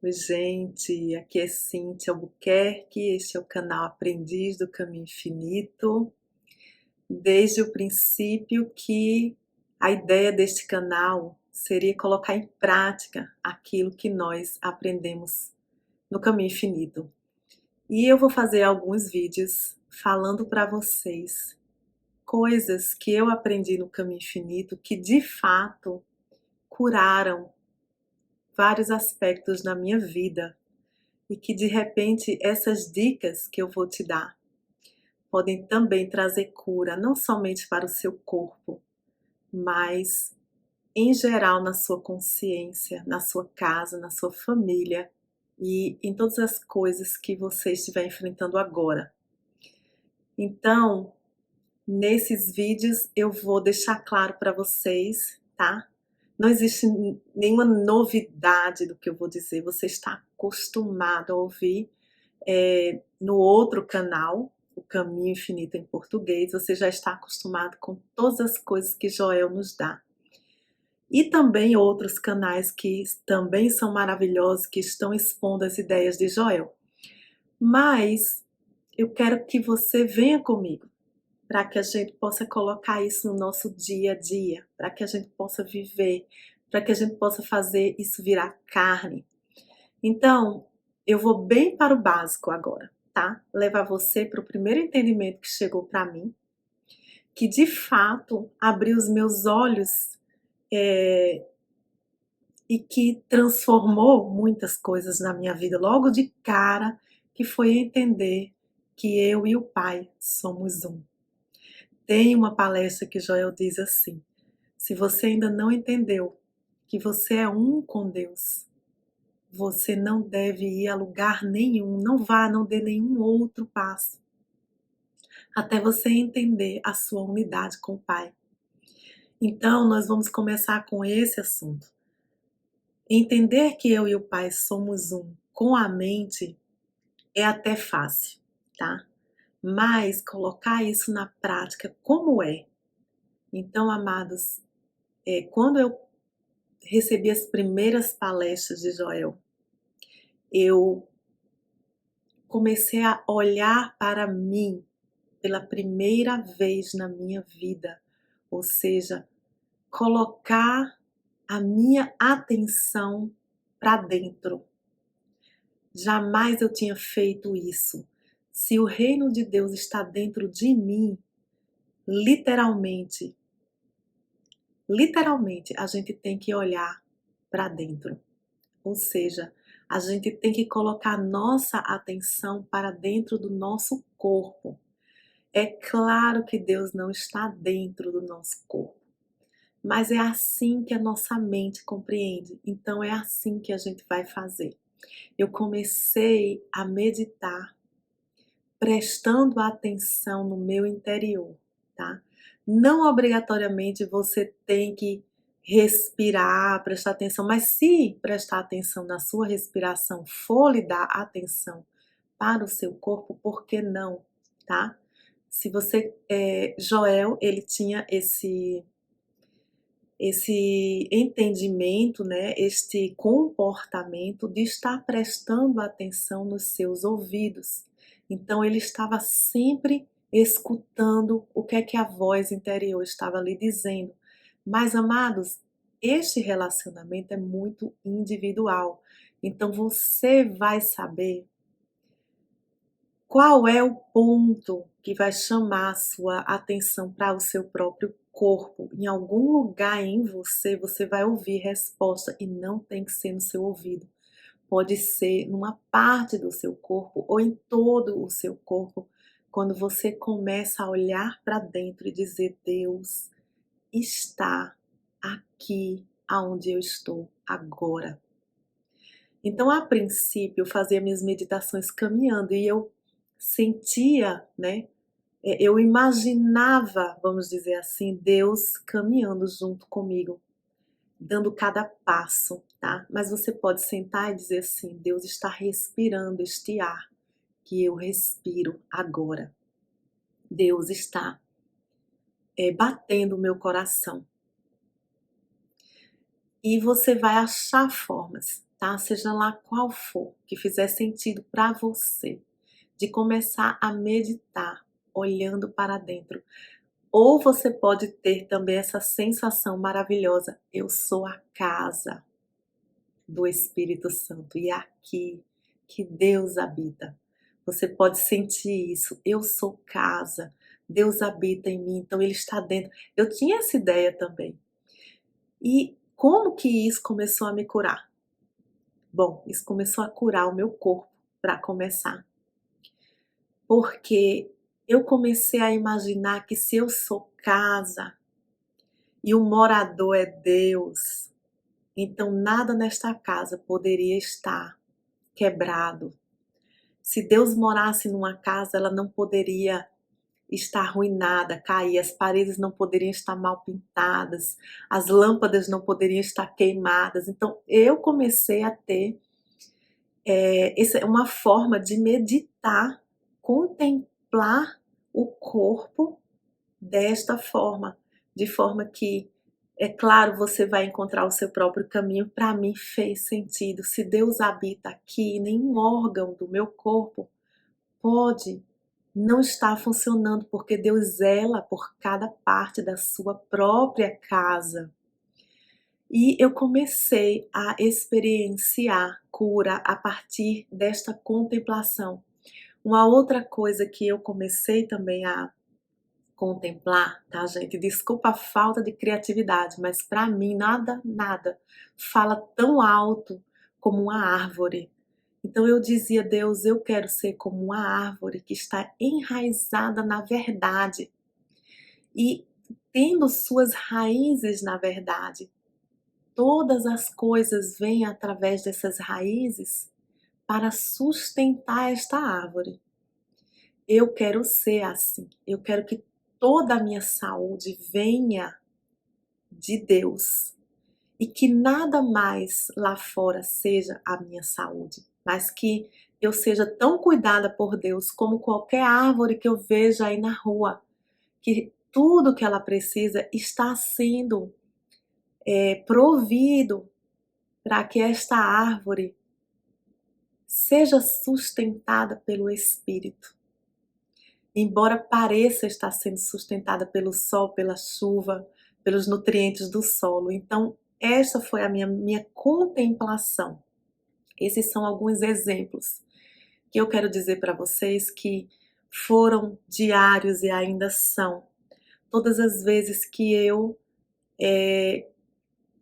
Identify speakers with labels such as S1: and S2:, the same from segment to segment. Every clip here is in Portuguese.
S1: Oi, gente, aqui é Cíntia Albuquerque, este é o canal Aprendiz do Caminho Infinito. Desde o princípio que a ideia deste canal seria colocar em prática aquilo que nós aprendemos no Caminho Infinito. E eu vou fazer alguns vídeos falando para vocês coisas que eu aprendi no Caminho Infinito que de fato curaram vários aspectos na minha vida. E que de repente essas dicas que eu vou te dar podem também trazer cura, não somente para o seu corpo, mas em geral na sua consciência, na sua casa, na sua família e em todas as coisas que você estiver enfrentando agora. Então, nesses vídeos eu vou deixar claro para vocês, tá? Não existe nenhuma novidade do que eu vou dizer, você está acostumado a ouvir no outro canal, o Caminho Infinito em Português, você já está acostumado com todas as coisas que Joel nos dá. E também outros canais que também são maravilhosos, que estão expondo as ideias de Joel. Mas eu quero que você venha comigo, para que a gente possa colocar isso no nosso dia a dia, para que a gente possa viver, para que a gente possa fazer isso virar carne. Então, eu vou bem para o básico agora, tá? Levar você para o primeiro entendimento que chegou para mim, que de fato abriu os meus olhos e que transformou muitas coisas na minha vida logo de cara, que foi entender que eu e o Pai somos um. Tem uma palestra que Joel diz assim: se você ainda não entendeu que você é um com Deus, você não deve ir a lugar nenhum, não vá, não dê nenhum outro passo, até você entender a sua unidade com o Pai. Então, nós vamos começar com esse assunto. Entender que eu e o Pai somos um com a mente é até fácil, tá? Mas colocar isso na prática, como é? Então, amados, quando eu recebi as primeiras palestras de Joel, eu comecei a olhar para mim pela primeira vez na minha vida, ou seja, colocar a minha atenção para dentro. Jamais eu tinha feito isso. Se o reino de Deus está dentro de mim, literalmente, a gente tem que olhar para dentro. Ou seja, a gente tem que colocar nossa atenção para dentro do nosso corpo. É claro que Deus não está dentro do nosso corpo, mas é assim que a nossa mente compreende. Então é assim que a gente vai fazer. Eu comecei a meditar, prestando atenção no meu interior, tá? Não obrigatoriamente você tem que respirar, prestar atenção, mas se prestar atenção na sua respiração, for lhe dar atenção para o seu corpo, por que não, tá? Se você, Joel, ele tinha esse entendimento, né, este comportamento de estar prestando atenção nos seus ouvidos. Então ele estava sempre escutando o que é que a voz interior estava lhe dizendo. Mas, amados, este relacionamento é muito individual. Então você vai saber qual é o ponto que vai chamar a sua atenção para o seu próprio corpo. Em algum lugar em você, você vai ouvir resposta e não tem que ser no seu ouvido. Pode ser numa parte do seu corpo ou em todo o seu corpo, quando você começa a olhar para dentro e dizer: Deus está aqui aonde eu estou agora. Então, a princípio, eu fazia minhas meditações caminhando e eu sentia, né? Eu imaginava, vamos dizer assim, Deus caminhando junto comigo, dando cada passo, tá? Mas você pode sentar e dizer assim: Deus está respirando este ar que eu respiro agora. Deus está batendo o meu coração. E você vai achar formas tá? Seja lá qual for, que fizer sentido para você, de começar a meditar olhando para dentro. Ou você pode ter também essa sensação maravilhosa: eu sou a casa do Espírito Santo e é aqui que Deus habita. Você pode sentir isso: eu sou casa, Deus habita em mim, então Ele está dentro. Eu tinha essa ideia também. E como que isso começou a me curar? Bom, isso começou a curar o meu corpo, para começar. Porque eu comecei a imaginar que se eu sou casa e o morador é Deus, então nada nesta casa poderia estar quebrado. Se Deus morasse numa casa, ela não poderia estar arruinada, cair, as paredes não poderiam estar mal pintadas, as lâmpadas não poderiam estar queimadas. Então eu comecei a ter essa é uma forma de meditar, contemplar o corpo desta forma, de forma que, é claro, você vai encontrar o seu próprio caminho. Para mim fez sentido. Se Deus habita aqui, nenhum órgão do meu corpo pode não estar funcionando, porque Deus zela por cada parte da sua própria casa. E eu comecei a experienciar cura a partir desta contemplação. Uma outra coisa que eu comecei também a contemplar, tá, gente? Desculpa a falta de criatividade, mas para mim nada fala tão alto como uma árvore. Então eu dizia: Deus, eu quero ser como uma árvore que está enraizada na verdade e tendo suas raízes na verdade. Todas as coisas vêm através dessas raízes para sustentar esta árvore. Eu quero ser assim. Eu quero que toda a minha saúde venha de Deus e que nada mais lá fora seja a minha saúde, mas que eu seja tão cuidada por Deus como qualquer árvore que eu veja aí na rua, que tudo que ela precisa está sendo provido para que esta árvore seja sustentada pelo Espírito. Embora pareça estar sendo sustentada pelo sol, pela chuva, pelos nutrientes do solo. Então, essa foi a minha contemplação. Esses são alguns exemplos que eu quero dizer para vocês que foram diários e ainda são. Todas as vezes que eu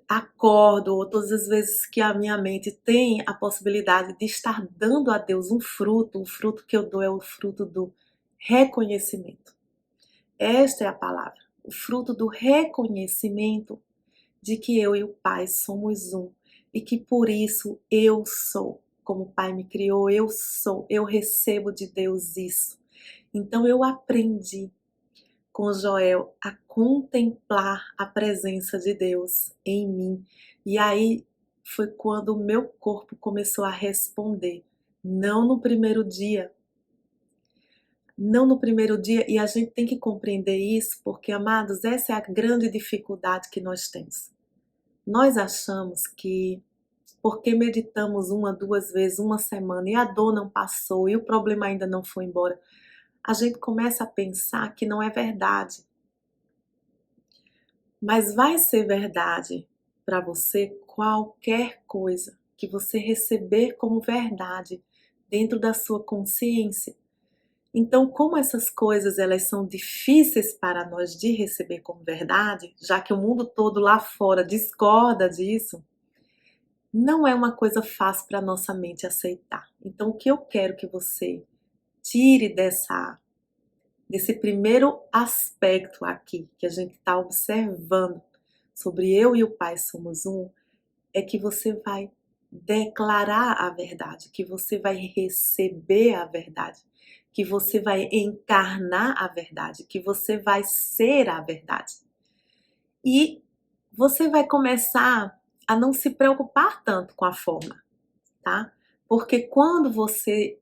S1: acordo, ou todas as vezes que a minha mente tem a possibilidade de estar dando a Deus um fruto, o fruto que eu dou é o fruto do reconhecimento. Esta é a palavra, o fruto do reconhecimento de que eu e o Pai somos um e que por isso eu sou. Como o Pai me criou, eu sou, eu recebo de Deus isso. Então eu aprendi com Joel a contemplar a presença de Deus em mim. E aí foi quando o meu corpo começou a responder. Não no primeiro dia. Não no primeiro dia, e a gente tem que compreender isso, porque, amados, essa é a grande dificuldade que nós temos. Nós achamos que porque meditamos uma, duas vezes, uma semana, e a dor não passou, e o problema ainda não foi embora, a gente começa a pensar que não é verdade. Mas vai ser verdade para você qualquer coisa que você receber como verdade dentro da sua consciência. Então, como essas coisas elas são difíceis para nós de receber como verdade, já que o mundo todo lá fora discorda disso, não é uma coisa fácil para nossa mente aceitar. Então, o que eu quero que você tire desse primeiro aspecto aqui que a gente está observando sobre eu e o Pai somos um, é que você vai declarar a verdade, que você vai receber a verdade, que você vai encarnar a verdade, que você vai ser a verdade. E você vai começar a não se preocupar tanto com a forma, tá? Porque quando você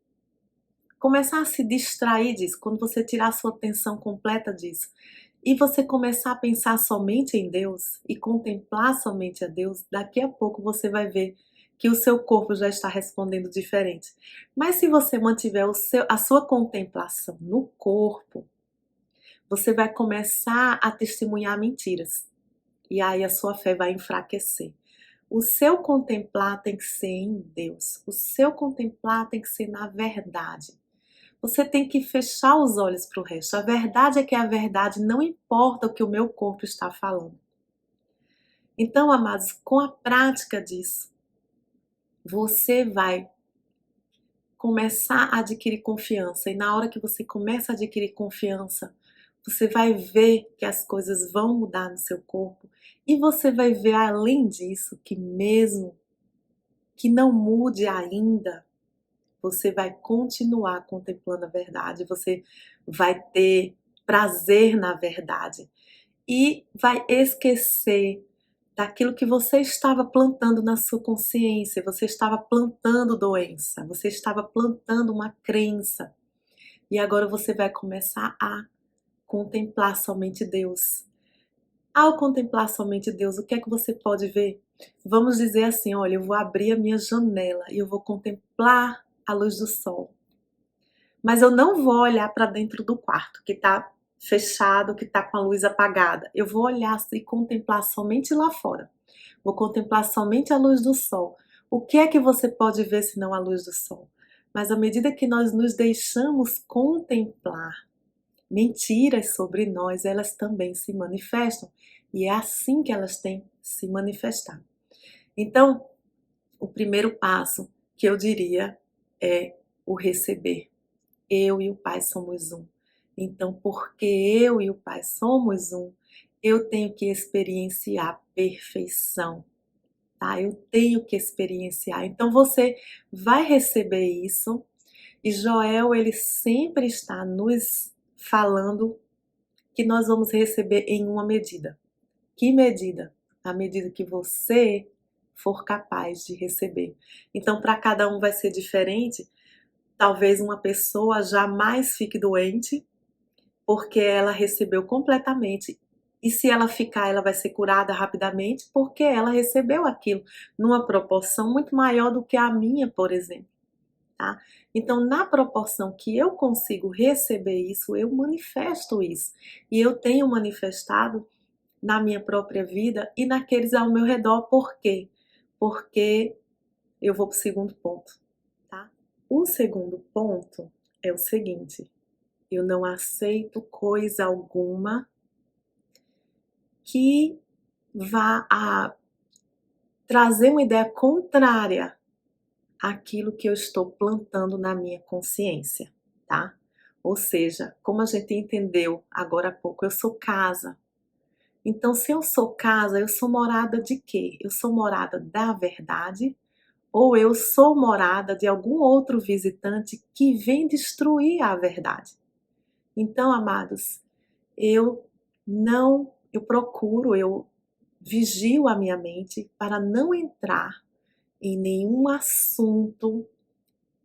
S1: começar a se distrair disso, quando você tirar a sua atenção completa disso, e você começar a pensar somente em Deus e contemplar somente a Deus, daqui a pouco você vai ver que o seu corpo já está respondendo diferente. Mas se você mantiver a sua contemplação no corpo, você vai começar a testemunhar mentiras. E aí a sua fé vai enfraquecer. O seu contemplar tem que ser em Deus. O seu contemplar tem que ser na verdade. Você tem que fechar os olhos para o resto. A verdade é que a verdade não importa o que o meu corpo está falando. Então, amados, com a prática disso, você vai começar a adquirir confiança. E na hora que você começa a adquirir confiança, você vai ver que as coisas vão mudar no seu corpo. E você vai ver, além disso, que mesmo que não mude ainda, você vai continuar contemplando a verdade, você vai ter prazer na verdade e vai esquecer daquilo que você estava plantando na sua consciência. Você estava plantando doença, você estava plantando uma crença. E agora você vai começar a contemplar somente Deus. Ao contemplar somente Deus, o que é que você pode ver? Vamos dizer assim, olha, eu vou abrir a minha janela e eu vou contemplar a luz do sol. Mas eu não vou olhar para dentro do quarto, que está fechado, que está com a luz apagada. Eu vou olhar e contemplar somente lá fora. Vou contemplar somente a luz do sol. O que é que você pode ver senão a luz do sol? Mas à medida que nós nos deixamos contemplar mentiras sobre nós, elas também se manifestam. E é assim que elas têm se manifestado. Então, o primeiro passo que eu diria é o receber. Eu e o Pai somos um. Então, porque eu e o Pai somos um, eu tenho que experienciar perfeição, tá? Eu tenho que experienciar. Então, você vai receber isso. E Joel, ele sempre está nos falando que nós vamos receber em uma medida. Que medida? A medida que você for capaz de receber. Então, para cada um vai ser diferente. Talvez uma pessoa jamais fique doente porque ela recebeu completamente. E se ela ficar, ela vai ser curada rapidamente porque ela recebeu aquilo numa proporção muito maior do que a minha, por exemplo. Tá? Então, na proporção que eu consigo receber isso, eu manifesto isso. E eu tenho manifestado na minha própria vida e naqueles ao meu redor. Por quê? Porque eu vou para o segundo ponto. Tá? O segundo ponto é o seguinte: eu não aceito coisa alguma que vá a trazer uma ideia contrária àquilo que eu estou plantando na minha consciência, tá? Ou seja, como a gente entendeu agora há pouco, eu sou casa. Então, se eu sou casa, eu sou morada de quê? Eu sou morada da verdade ou eu sou morada de algum outro visitante que vem destruir a verdade? Então, amados, eu eu vigio a minha mente para não entrar em nenhum assunto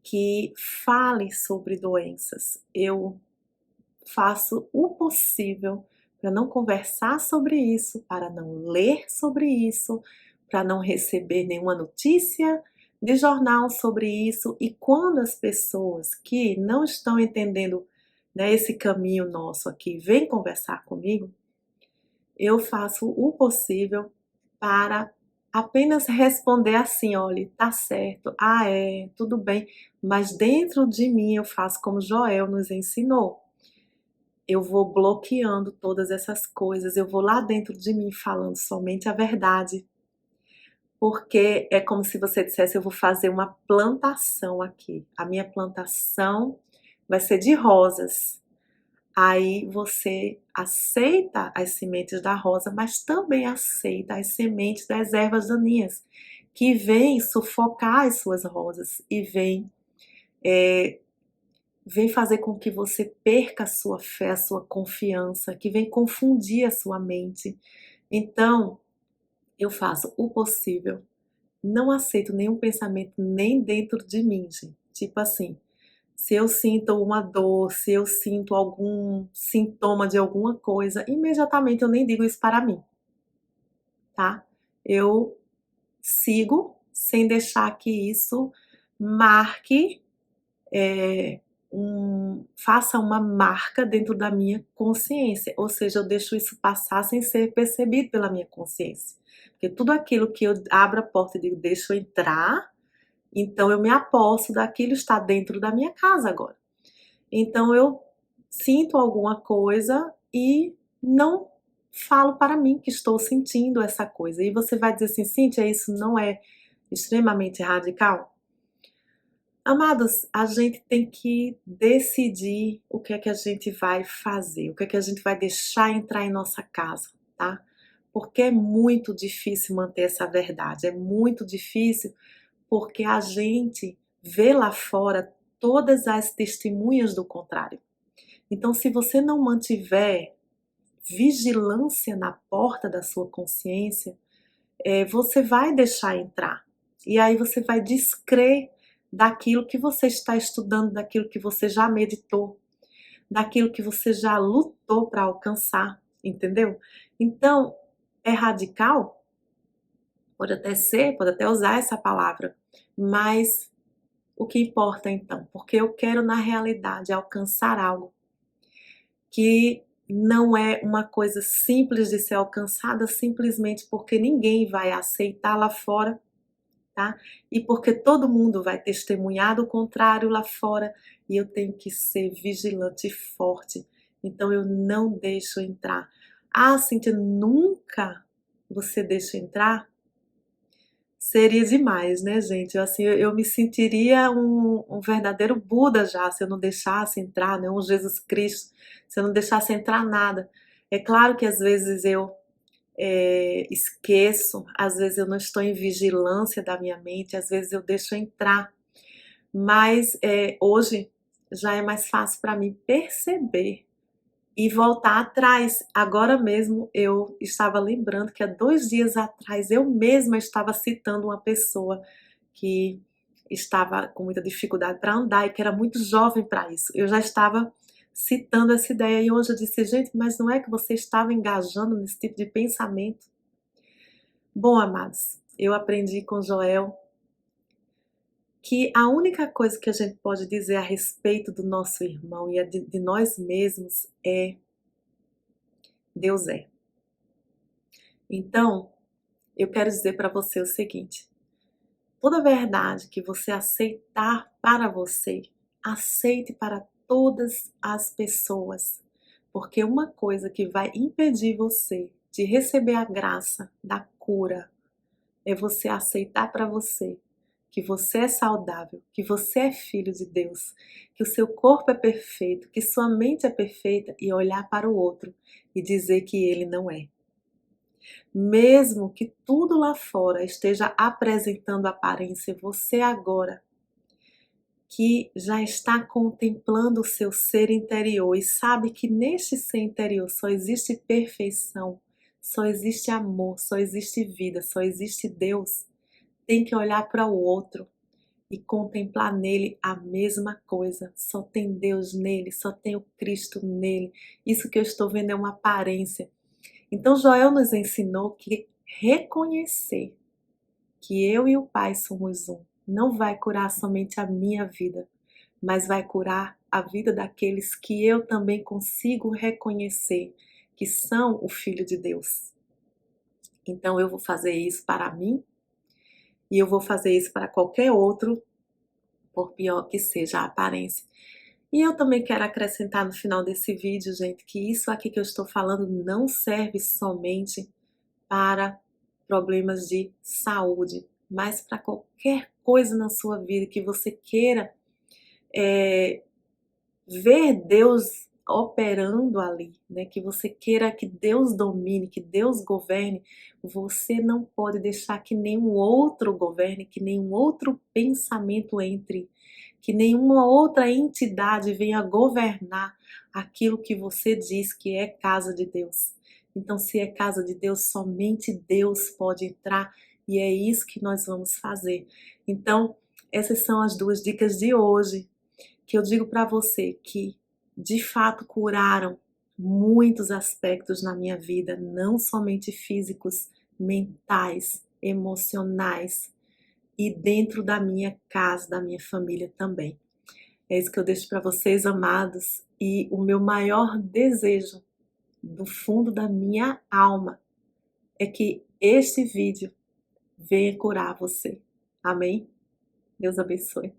S1: que fale sobre doenças. Eu faço o possível para não conversar sobre isso, para não ler sobre isso, para não receber nenhuma notícia de jornal sobre isso. E quando as pessoas que não estão entendendo, né, esse caminho nosso aqui vêm conversar comigo, eu faço o possível para apenas responder assim: olha, tá certo, ah é, tudo bem, mas dentro de mim eu faço como Joel nos ensinou. Eu vou bloqueando todas essas coisas, eu vou lá dentro de mim falando somente a verdade. Porque é como se você dissesse: eu vou fazer uma plantação aqui. A minha plantação vai ser de rosas. Aí você aceita as sementes da rosa, mas também aceita as sementes das ervas daninhas, que vêm sufocar as suas rosas e vem fazer com que você perca a sua fé, a sua confiança, que vem confundir a sua mente. Então, eu faço o possível, não aceito nenhum pensamento nem dentro de mim, gente. Tipo assim, se eu sinto uma dor, se eu sinto algum sintoma de alguma coisa, imediatamente eu nem digo isso para mim, tá? Eu sigo sem deixar que isso marque, faça uma marca dentro da minha consciência, ou seja, eu deixo isso passar sem ser percebido pela minha consciência. Porque tudo aquilo que eu abro a porta e digo, deixa eu entrar, então eu me aposto daquilo está dentro da minha casa agora. Então eu sinto alguma coisa e não falo para mim que estou sentindo essa coisa. E você vai dizer assim, Cíntia, isso não é extremamente radical? Amados, a gente tem que decidir o que é que a gente vai fazer, o que é que a gente vai deixar entrar em nossa casa, tá? Porque é muito difícil manter essa verdade, é muito difícil porque a gente vê lá fora todas as testemunhas do contrário. Então, se você não mantiver vigilância na porta da sua consciência, você vai deixar entrar. E aí você vai descrer daquilo que você está estudando, daquilo que você já meditou, daquilo que você já lutou para alcançar, entendeu? Então, é radical? Pode até ser, pode até usar essa palavra, mas o que importa então? Porque eu quero, na realidade, alcançar algo que não é uma coisa simples de ser alcançada simplesmente porque ninguém vai aceitar lá fora, tá? E porque todo mundo vai testemunhar do contrário lá fora e eu tenho que ser vigilante e forte. Então eu não deixo entrar. Ah, Cíntia, nunca você deixa entrar? Seria demais, né, gente? Assim, eu me sentiria um verdadeiro Buda já, se eu não deixasse entrar, né? Um Jesus Cristo, se eu não deixasse entrar nada. É claro que às vezes eu esqueço, às vezes eu não estou em vigilância da minha mente, às vezes eu deixo entrar, mas hoje já é mais fácil para mim perceber e voltar atrás. Agora mesmo eu estava lembrando que há 2 dias atrás eu mesma estava citando uma pessoa que estava com muita dificuldade para andar e que era muito jovem para isso. Eu já estava citando essa ideia e hoje eu disse, gente, mas não é que você estava engajando nesse tipo de pensamento? Bom, amados, eu aprendi com Joel que a única coisa que a gente pode dizer a respeito do nosso irmão e de nós mesmos é Deus é. Então, eu quero dizer para você o seguinte: toda verdade que você aceitar para você, aceite para todas as pessoas, porque uma coisa que vai impedir você de receber a graça da cura é você aceitar para você que você é saudável, que você é filho de Deus, que o seu corpo é perfeito, que sua mente é perfeita e olhar para o outro e dizer que ele não é. Mesmo que tudo lá fora esteja apresentando aparência, você agora que já está contemplando o seu ser interior e sabe que neste ser interior só existe perfeição, só existe amor, só existe vida, só existe Deus, tem que olhar para o outro e contemplar nele a mesma coisa. Só tem Deus nele, só tem o Cristo nele. Isso que eu estou vendo é uma aparência. Então Joel nos ensinou que reconhecer que eu e o Pai somos um não vai curar somente a minha vida, mas vai curar a vida daqueles que eu também consigo reconhecer que são o Filho de Deus. Então eu vou fazer isso para mim e eu vou fazer isso para qualquer outro, por pior que seja a aparência. E eu também quero acrescentar no final desse vídeo, gente, que isso aqui que eu estou falando não serve somente para problemas de saúde, mas para qualquer coisa na sua vida que você queira ver Deus operando ali, né? Que você queira que Deus domine, que Deus governe, você não pode deixar que nenhum outro governe, que nenhum outro pensamento entre, que nenhuma outra entidade venha governar aquilo que você diz que é casa de Deus. Então, se é casa de Deus, somente Deus pode entrar e é isso que nós vamos fazer. Então, essas são as 2 dicas de hoje que eu digo para você que de fato curaram muitos aspectos na minha vida, não somente físicos, mentais, emocionais, e dentro da minha casa, da minha família também. É isso que eu deixo para vocês, amados, e o meu maior desejo, do fundo da minha alma, é que este vídeo venha curar você. Amém? Deus abençoe.